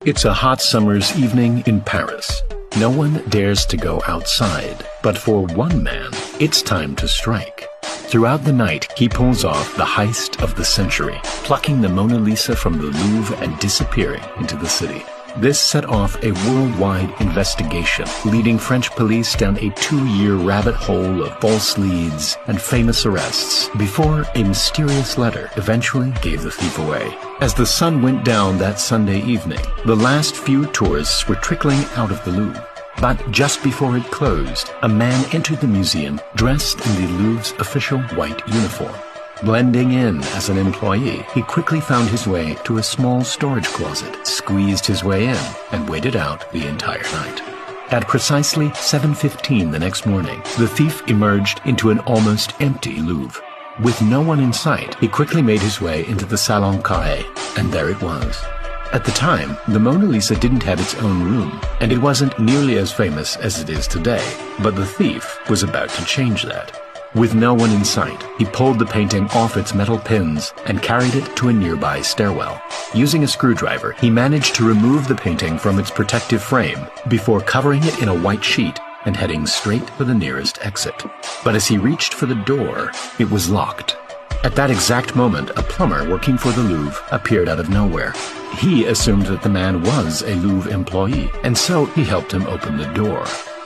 It's a hot summer's evening in Paris. No one dares to go outside, but for one man, it's time to strike. Throughout the night, he pulls off the heist of the century, plucking the Mona Lisa from the Louvre and disappearing into the city. This set off a worldwide investigation, leading French police down a 2-year rabbit hole of false leads and famous arrests, before a mysterious letter eventually gave the thief away. As the sun went down that Sunday evening, the last few tourists were trickling out of the Louvre. But just before it closed, a man entered the museum dressed in the Louvre's official white uniform. Blending in as an employee, he quickly found his way to a small storage closet, squeezed his way in, and waited out the entire night. At precisely 7:15 the next morning, the thief emerged into an almost empty Louvre. With no one in sight, he quickly made his way into the Salon Carré, and there it was. At the time, the Mona Lisa didn't have its own room, and it wasn't nearly as famous as it is today, but the thief was about to change that. With no one in sight, he pulled the painting off its metal pins and carried it to a nearby stairwell. Using a screwdriver, he managed to remove the painting from its protective frame before covering it in a white sheet and heading straight for the nearest exit. But as he reached for the door, it was locked. At that exact moment, a plumber working for the Louvre appeared out of nowhere. He assumed that the man was a Louvre employee, and so he helped him open the door.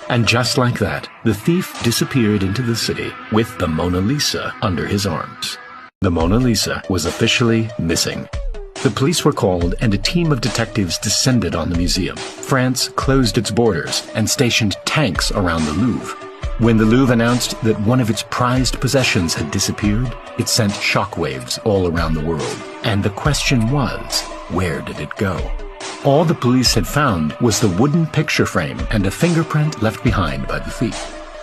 And just like that, the thief disappeared into the city with the Mona Lisa under his arms. The Mona Lisa was officially missing. The police were called and a team of detectives descended on the museum. France closed its borders and stationed tanks around the Louvre. When the Louvre announced that one of its prized possessions had disappeared, it sent shockwaves all around the world. And the question was, where did it go? All the police had found was the wooden picture frame and a fingerprint left behind by the thief.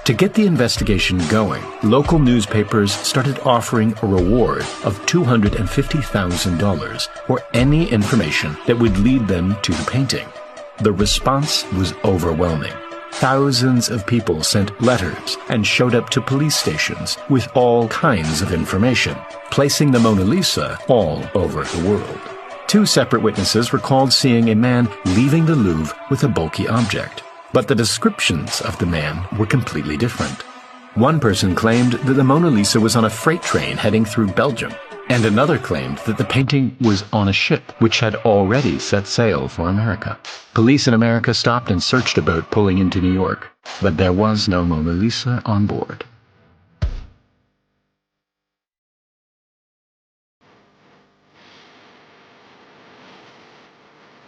To get the investigation going, local newspapers started offering a reward of $250,000 for any information that would lead them to the painting. The response was overwhelming. Thousands of people sent letters and showed up to police stations with all kinds of information, placing the Mona Lisa all over the world. 2 separate witnesses recalled seeing a man leaving the Louvre with a bulky object, but the descriptions of the man were completely different. One person claimed that the Mona Lisa was on a freight train heading through Belgium, and another claimed that the painting was on a ship which had already set sail for America. Police in America stopped and searched a boat pulling into New York, but there was no Mona Lisa on board.